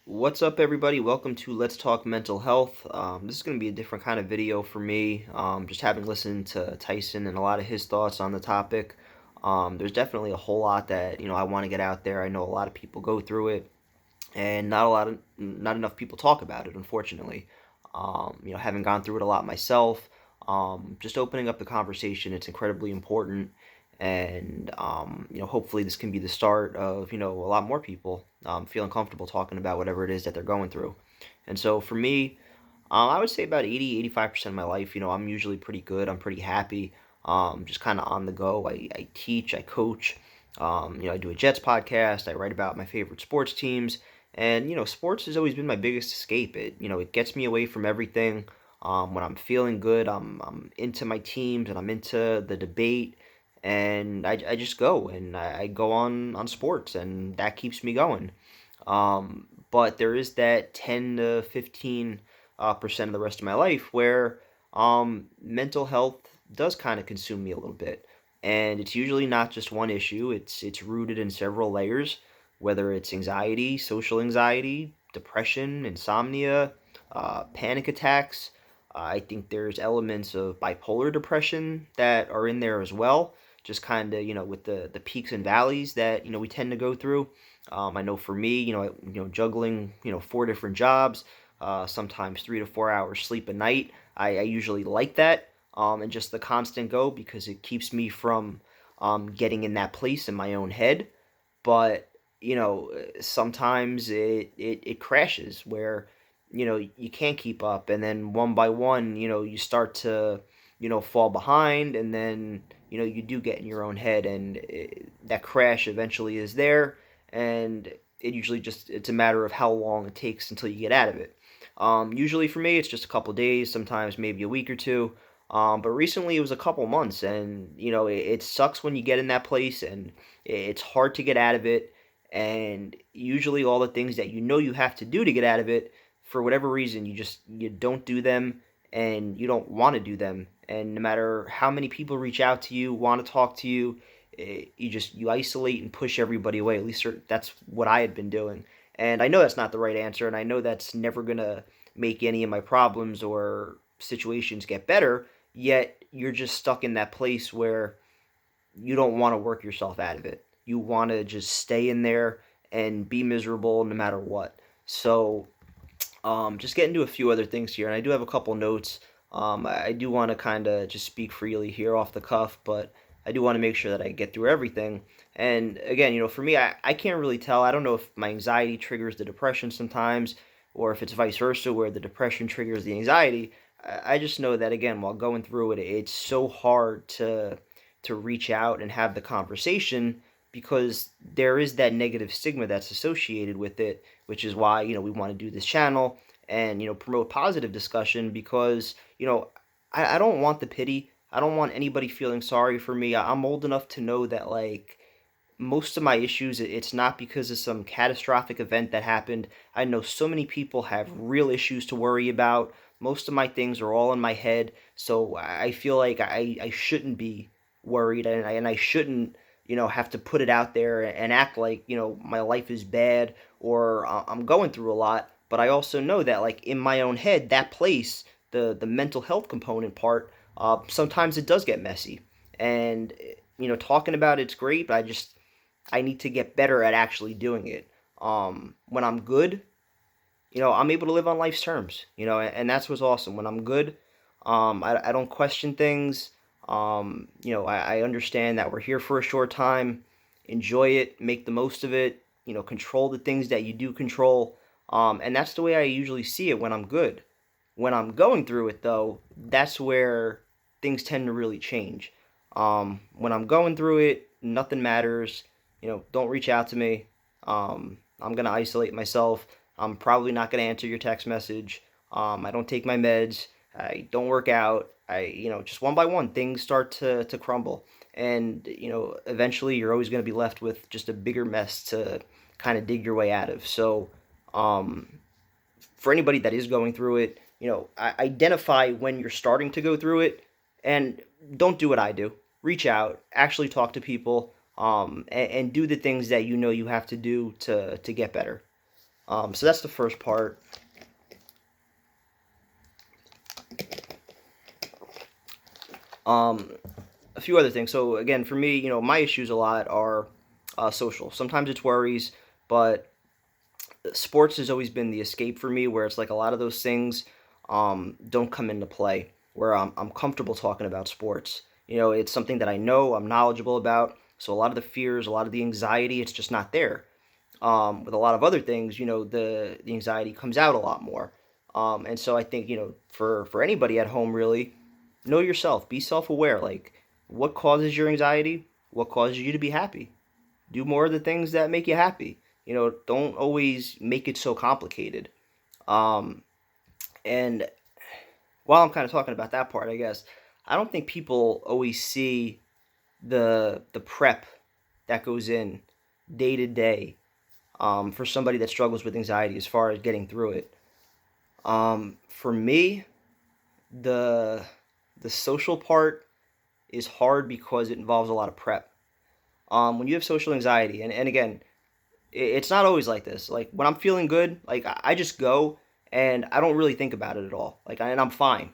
What's up, everybody? Welcome to Let's Talk Mental Health. This is going to be a different kind of video for me. Just having listened to Tyson and a lot of his thoughts on the topic. There's definitely a whole lot that I want to get out there. I know a lot of people go through it, and not enough people talk about it, unfortunately. Having gone through it a lot myself, just opening up the conversation, it's incredibly important. And hopefully this can be the start of a lot more people feeling comfortable talking about whatever it is that they're going through. And so for me, I would say about 80-85% of my life, I'm usually pretty good. I'm pretty happy. Just kind of on the go. I teach, I coach. I do a Jets podcast. I write about my favorite sports teams. And, sports has always been my biggest escape. It gets me away from everything. When I'm feeling good, I'm into my teams and I'm into the debate. And I just go and I go on sports, and that keeps me going. But there is that 10 to 15 percent of the rest of my life where mental health does kind of consume me a little bit, and it's usually not just one issue. It's rooted in several layers, whether it's anxiety, social anxiety, depression, insomnia, panic attacks. I think there's elements of bipolar depression that are in there as well. Just kind of with the peaks and valleys that we tend to go through. I know for me, juggling, four different jobs, sometimes 3 to 4 hours sleep a night. I usually like that, and just the constant go because it keeps me from getting in that place in my own head. But sometimes it crashes where you can't keep up, and then one by one, you start to fall behind, and then you do get in your own head, and that crash eventually is there, and it's a matter of how long it takes until you get out of it. Usually for me, it's just a couple days, sometimes maybe a week or two. But recently it was a couple months, and it sucks when you get in that place, and it's hard to get out of it. And usually all the things that you have to do to get out of it, for whatever reason, you don't do them, and you don't want to do them. And no matter how many people reach out to you, want to talk to you, you isolate and push everybody away. At least that's what I had been doing. And I know that's not the right answer, and I know that's never gonna make any of my problems or situations get better. Yet you're just stuck in that place where you don't want to work yourself out of it. You want to just stay in there and be miserable no matter what. So, just get into a few other things here, and I do have a couple notes. I do want to kind of just speak freely here off the cuff, but I do want to make sure that I get through everything. And again, for me, I can't really tell. I don't know if my anxiety triggers the depression sometimes, or if it's vice versa, where the depression triggers the anxiety. I just know that, again, while going through it, it's so hard to reach out and have the conversation because there is that negative stigma that's associated with it, which is why we want to do this channel and promote positive discussion because I don't want the pity. I don't want anybody feeling sorry for me. I'm old enough to know that, like, most of my issues, it's not because of some catastrophic event that happened. I know so many people have real issues to worry about. Most of my things are all in my head, so I feel like I shouldn't be worried, and I shouldn't have to put it out there and act like my life is bad or I'm going through a lot. But I also know that, like, in my own head, that place, the mental health component part, sometimes it does get messy. And talking about it's great, but I need to get better at actually doing it. When I'm good, I'm able to live on life's terms, and that's what's awesome. When I'm good, I don't question things. I understand that we're here for a short time. Enjoy it, make the most of it, control the things that you do control. And that's the way I usually see it when I'm good. When I'm going through it, though, that's where things tend to really change. When I'm going through it, nothing matters. Don't reach out to me. I'm gonna isolate myself. I'm probably not gonna answer your text message. I don't take my meds. I don't work out. Just one by one, things start to crumble, and eventually you're always gonna be left with just a bigger mess to kind of dig your way out of. So, um, for anybody that is going through it, identify when you're starting to go through it, and don't do what I do. Reach out, actually talk to people, and do the things that you have to do to get better. So that's the first part. Um, a few other things. So again, for me, my issues a lot are social. Sometimes it's worries, but sports has always been the escape for me, where it's like a lot of those things don't come into play. Where I'm comfortable talking about sports. It's something that I know, I'm knowledgeable about. So a lot of the fears, a lot of the anxiety, it's just not there. With a lot of other things, the anxiety comes out a lot more. And so I think, for anybody at home, really, know yourself, be self aware. Like, what causes your anxiety? What causes you to be happy? Do more of the things that make you happy. Don't always make it so complicated. Um, and while I'm kind of talking about that part, I guess, I don't think people always see the prep that goes in day to day for somebody that struggles with anxiety as far as getting through it. For me, the the social part is hard because it involves a lot of prep. When you have social anxiety, and again, it's not always like this. Like when I'm feeling good, like I just go and I don't really think about it at all. And I'm fine.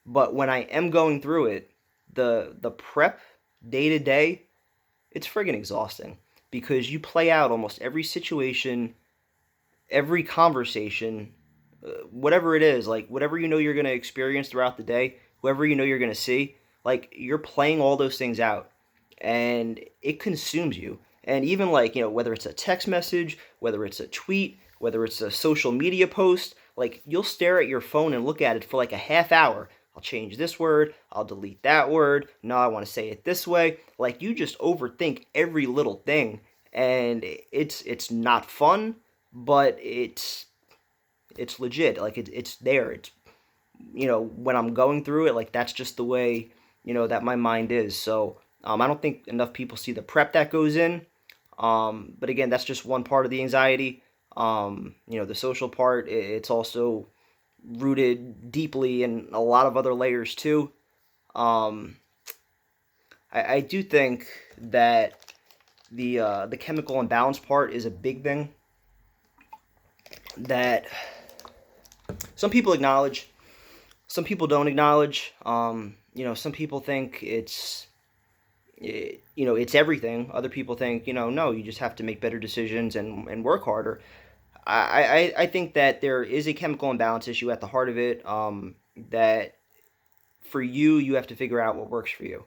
But when I am going through it, the prep day to day, it's friggin' exhausting because you play out almost every situation, every conversation, whatever it is, like whatever you're going to experience throughout the day, whoever you're going to see, like you're playing all those things out and it consumes you. And even like, whether it's a text message, whether it's a tweet, whether it's a social media post, like you'll stare at your phone and look at it for like a half hour. I'll change this word, I'll delete that word. No, I want to say it this way. Like you just overthink every little thing and it's not fun, but it's legit. Like it's there. It's when I'm going through it, like that's just the way that my mind is. So I don't think enough people see the prep that goes in. But again, that's just one part of the anxiety. The social part, it's also rooted deeply in a lot of other layers too. Um, I do think that the chemical imbalance part is a big thing that some people acknowledge, some people don't acknowledge. Some people think it's everything. Other people think, no, you just have to make better decisions and work harder. I think that there is a chemical imbalance issue at the heart of it. That for you, you have to figure out what works for you.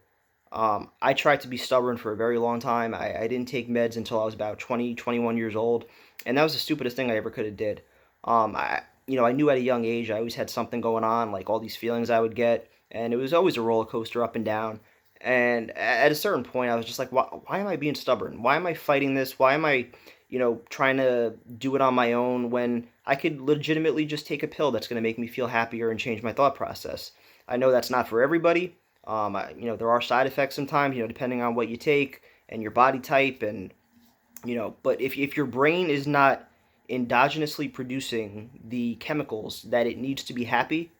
I tried to be stubborn for a very long time. I didn't take meds until I was about 20, 21 years old, and that was the stupidest thing I ever could have did. I knew at a young age I always had something going on, like all these feelings I would get, and it was always a roller coaster up and down. And at a certain point, I was just like, why am I being stubborn? Why am I fighting this? Why am I, trying to do it on my own when I could legitimately just take a pill that's going to make me feel happier and change my thought process? I know that's not for everybody. There are side effects sometimes, depending on what you take and your body type, and but if your brain is not endogenously producing the chemicals that it needs to be happy,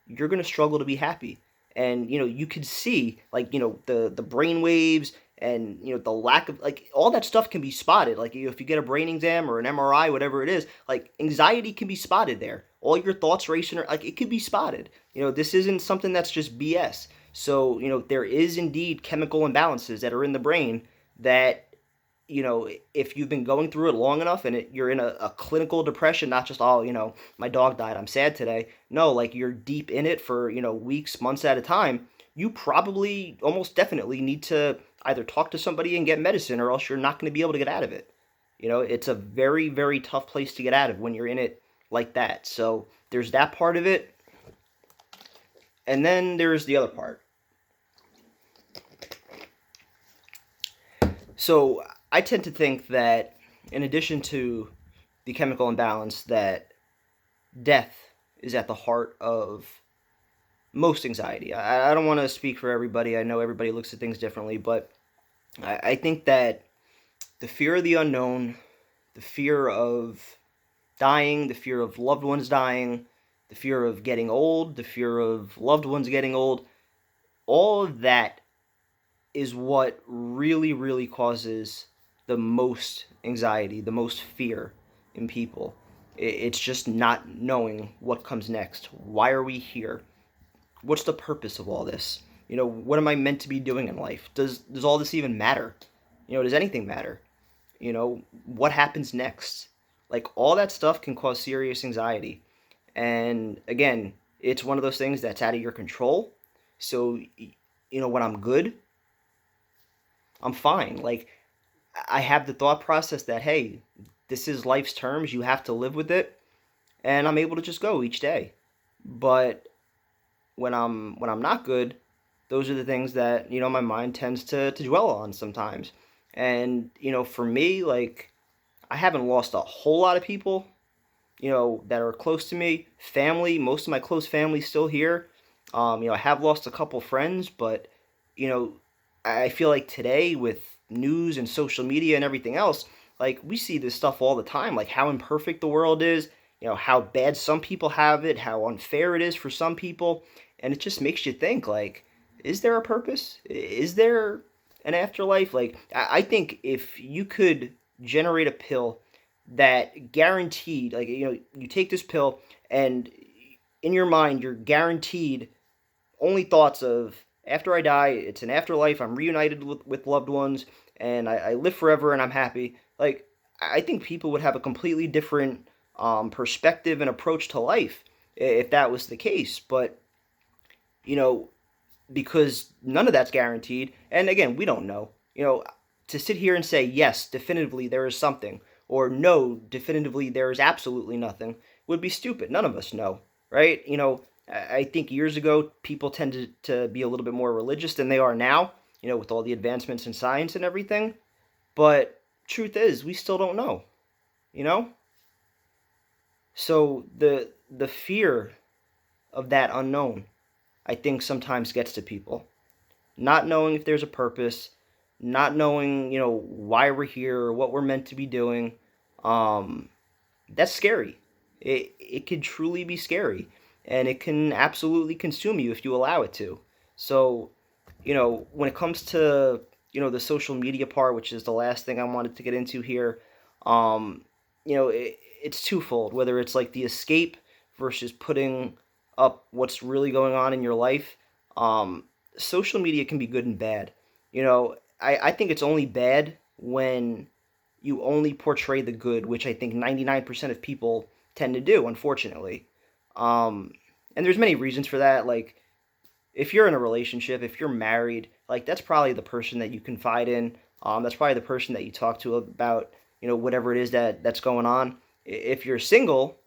you're going to struggle to be happy. And you could see like the brain waves and the lack of like all that stuff can be spotted. Like if you get a brain exam or an MRI, whatever it is, like anxiety can be spotted there. All your thoughts racing, or like it could be spotted. This isn't something that's just BS. So there is indeed chemical imbalances that are in the brain that if you've been going through it long enough and you're in a clinical depression, not just, oh, my dog died, I'm sad today. No, like you're deep in it for, weeks, months at a time, you probably almost definitely need to either talk to somebody and get medicine or else you're not going to be able to get out of it. It's a very, very tough place to get out of when you're in it like that. So there's that part of it. And then there's the other part. So I tend to think that in addition to the chemical imbalance, that death is at the heart of most anxiety. I don't want to speak for everybody. I know everybody looks at things differently, but I think that the fear of the unknown, the fear of dying, the fear of loved ones dying, the fear of getting old, the fear of loved ones getting old, all of that is what really, really causes the most anxiety, the most fear in people. It's just not knowing what comes next. Why are we here? What's the purpose of all this? What am I meant to be doing in life? Does all this even matter? Does anything matter? What happens next? Like, all that stuff can cause serious anxiety. And again, it's one of those things that's out of your control. So, when I'm good, I'm fine. Like, I have the thought process that, hey, this is life's terms. You have to live with it, and I'm able to just go each day. But when I'm not good, those are the things that my mind tends to dwell on sometimes. And for me, like, I haven't lost a whole lot of people that are close to me. Family, most of my close family still here. I have lost a couple friends, but you know, I feel like today with news and social media and everything else, like, we see this stuff all the time, like how imperfect the world is, how bad some people have it, how unfair it is for some people, and it just makes you think, like, is there a purpose? Is there an afterlife? Like, I think if you could generate a pill that guaranteed, like, you take this pill and in your mind you're guaranteed only thoughts of, after I die, it's an afterlife, I'm reunited with loved ones, and I live forever and I'm happy. Like, I think people would have a completely different perspective and approach to life if that was the case. But, you know, because none of that's guaranteed, and again, we don't know. To sit here and say, yes, definitively there is something, or no, definitively there is absolutely nothing, would be stupid. None of us know, right? I think years ago people tended to be a little bit more religious than they are now, with all the advancements in science and everything. But truth is, we still don't know, you know? So the fear of that unknown, I think, sometimes gets to people. Not knowing if there's a purpose, not knowing, why we're here or what we're meant to be doing. Um, that's scary. It could truly be scary, and it can absolutely consume you if you allow it to. So, when it comes to the social media part, which is the last thing I wanted to get into here, um, it's twofold. Whether it's like the escape versus putting up what's really going on in your life. Um, Social media can be good and bad. I think it's only bad when you only portray the good, which I think 99% of people tend to do, unfortunately. Um, and there's many reasons for that. Like, if you're in a relationship, if you're married, like, that's probably the person that you confide in. That's probably the person that you talk to about, whatever it is that's going on. If you're single,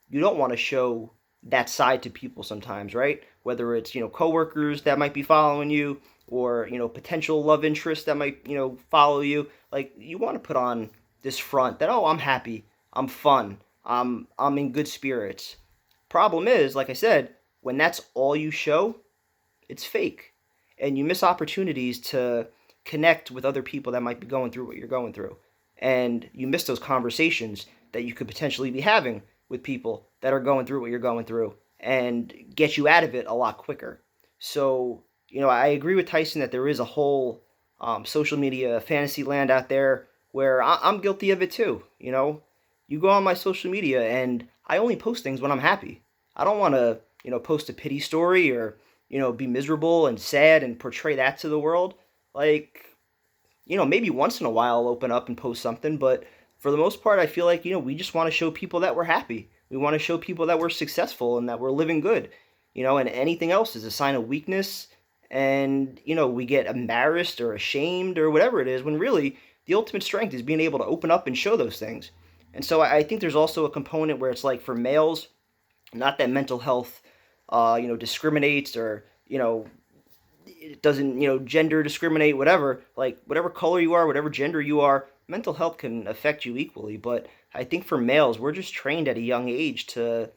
you don't want to show that side to people sometimes, right? Whether it's, coworkers that might be following you, or, potential love interests that might, follow you. Like, you want to put on this front that, oh, I'm happy, I'm fun, I'm in good spirits. Problem is, like I said, when that's all you show, it's fake. And you miss opportunities to connect with other people that might be going through what you're going through. And you miss those conversations that you could potentially be having with people that are going through what you're going through, and get you out of it a lot quicker. So, I agree with Tyson that there is a whole social media fantasy land out there where I'm guilty of it too. You go on my social media and I only post things when I'm happy. I don't want to, post a pity story or, be miserable and sad and portray that to the world. Like, maybe once in a while I'll open up and post something, but for the most part, I feel like, we just want to show people that we're happy. We want to show people that we're successful and that we're living good, and anything else is a sign of weakness. And, we get embarrassed or ashamed or whatever it is, when really the ultimate strength is being able to open up and show those things. And so I think there's also a component where it's like, for males, not that mental health, discriminates, or, it doesn't, gender discriminate, whatever. Like, whatever color you are, whatever gender you are, mental health can affect you equally. But I think for males, we're just trained at a young age to,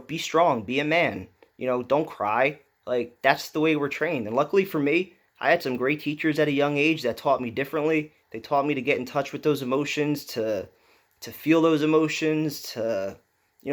be strong, be a man, don't cry. Like, that's the way we're trained. And luckily for me, I had some great teachers at a young age that taught me differently. They taught me to get in touch with those emotions, to feel those emotions, to,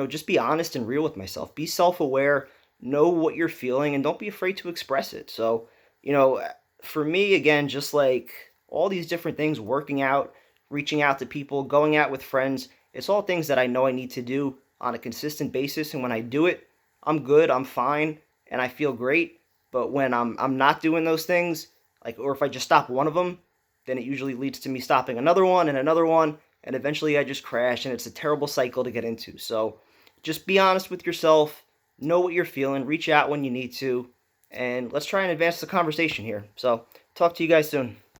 just be honest and real with myself. Be self-aware, know what you're feeling, and don't be afraid to express it. So, you know, for me, again, just like all these different things, working out, reaching out to people, going out with friends, It's all things that I know I need to do on a consistent basis, and when I do it, I'm good, I'm fine, and I feel great. But when I'm not doing those things, like, or if I just stop one of them, then it usually leads to me stopping another one, and eventually I just crash, and it's a terrible cycle to get into. So just be honest with yourself, know what you're feeling, reach out when you need to, and let's try and advance the conversation here. So talk to you guys soon.